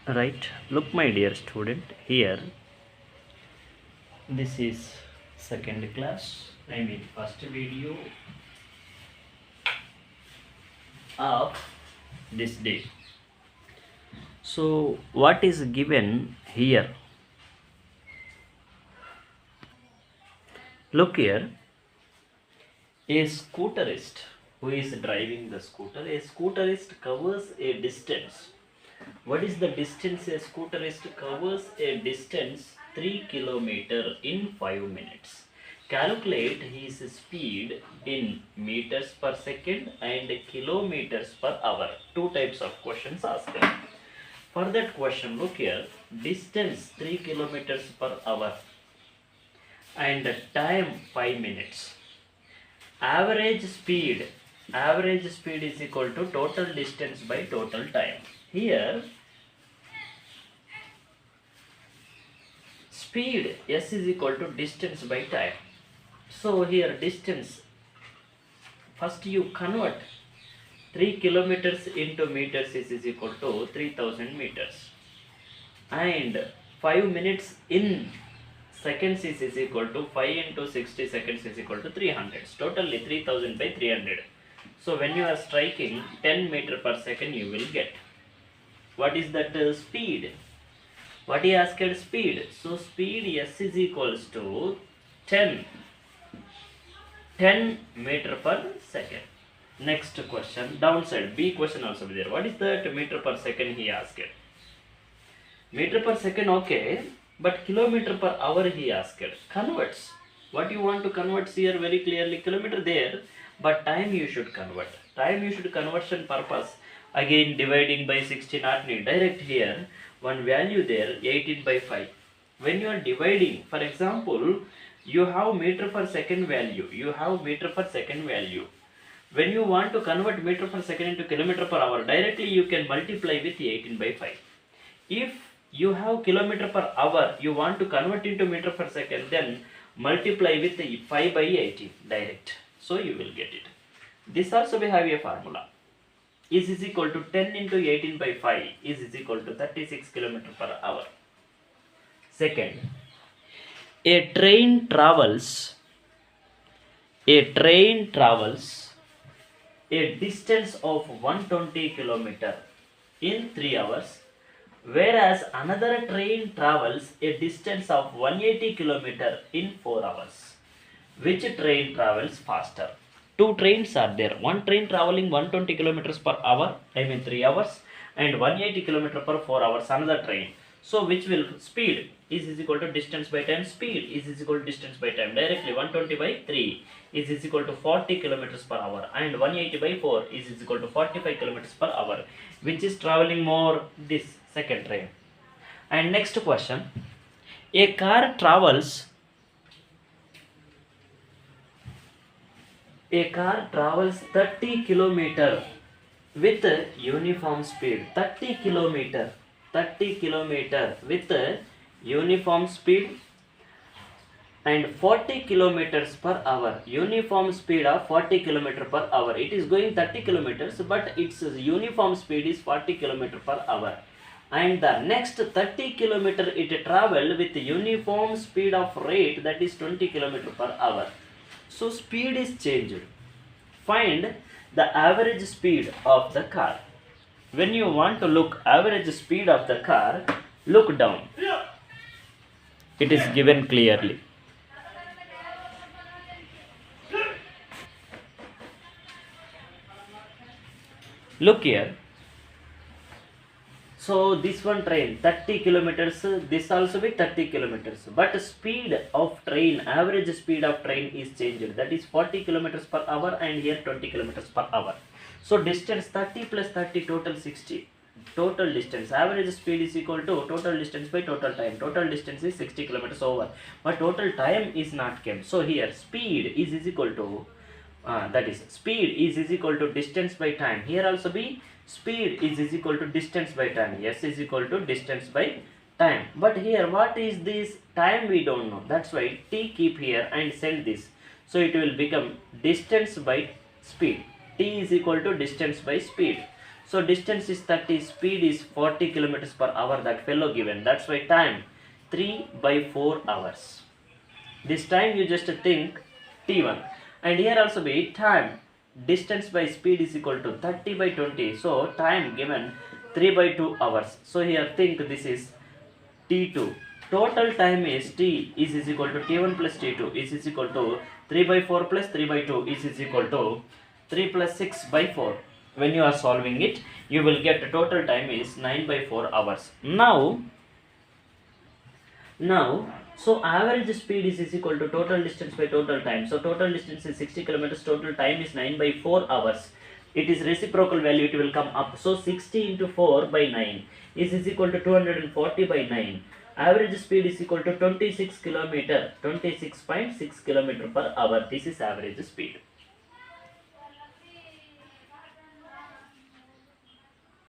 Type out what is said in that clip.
Right, look my dear student, here this is second class, I mean first video of this day. So what is given here? Look here, a scooterist who is driving the scooter. A scooterist covers a distance. What is the distance a scooterist covers? A distance 3 kilometer in 5 minutes. Calculate his speed in meters per second and kilometers per hour. Two types of questions asked. For that question, look here, distance 3 kilometers per hour and time 5 minutes. Average speed is equal to total distance by total time. Here speed s is equal to distance by time. So here distance, first you convert 3 kilometers into meters is equal to 3000 meters, and 5 minutes in seconds is equal to 5 into 60 seconds is equal to 300. Totally 3000 by 300. So when you are striking 10 meter per second, you will get. What is that speed? What he asked, speed. So speed s is equals to 10 meter per second. Next question, downside, B question also be there. What is that meter per second he asked? Meter per second, okay, but kilometer per hour he asked. Converts. What you want to convert here very clearly, kilometer there, but time you should convert. Time you should conversion purpose. Again dividing by 60 not need. Direct here, one value there, 18 by 5. When you are dividing, for example, you have meter per second value. When you want to convert meter per second into kilometer per hour, directly you can multiply with 18 by 5. If you have kilometer per hour, you want to convert into meter per second, then multiply with 5 by 18 direct. So you will get it. This also we have a formula. Is equal to 10 into 18 by 5 is equal to 36 kilometer per hour. Second, a train travels a distance of 120 kilometer in 3 hours, whereas another train travels a distance of 180 kilometer in 4 hours. Which train travels faster? Two trains are there. One train traveling 120 kilometers per hour, I mean 3 hours, and 180 kilometer per 4 hours, another train. So which will speed is equal to distance by time, speed is equal to distance by time. Directly 120 by 3 is equal to 40 kilometers per hour, and 180 by 4 is equal to 45 kilometers per hour. Which is traveling more? This second train. And next question, a car travels 30 kilometer with uniform speed. 30 kilometer with uniform speed and 40 kilometers per hour. Uniform speed of 40 kilometer per hour. It is going 30 kilometers, but its uniform speed is 40 kilometer per hour. And the next 30 kilometer it travel with uniform speed of rate, that is 20 kilometer per hour. So speed is changed. Find the average speed of the car. When you want to look average speed of the car, look down. It is given clearly. Look here. So this one train 30 kilometers, this also be 30 kilometers, but speed of train, average speed of train is changed, that is 40 kilometers per hour, and here 20 kilometers per hour. So distance 30 plus 30, total 60. Total distance, average speed is equal to total distance by total time. Total distance is 60 kilometers over, but total time is not came. So here speed is equal to that is speed is equal to distance by time. Here also be speed is equal to distance by time. S is equal to distance by time. But here what is this time, we don't know. That's why T keep here and send this. So it will become distance by speed. T is equal to distance by speed. So distance is 30, speed is 40 kilometers per hour, that fellow given. That's why time 3 by 4 hours. This time you just think t1, and here also be time distance by speed is equal to 30 by 20. So time given 3 by 2 hours. So here think this is t2. Total time is t is equal to t1 plus t2 is equal to 3 by 4 plus 3 by 2 is equal to 3 plus 6 by 4. When you are solving it, you will get the total time is 9 by 4 hours. Now, so average speed is equal to total distance by total time. So total distance is 60 kilometers, total time is 9 by 4 hours. It is reciprocal value, it will come up. So 60 into 4 by 9 is equal to 240 by 9. Average speed is equal to 26 kilometer, 26.6 kilometer per hour. This is average speed.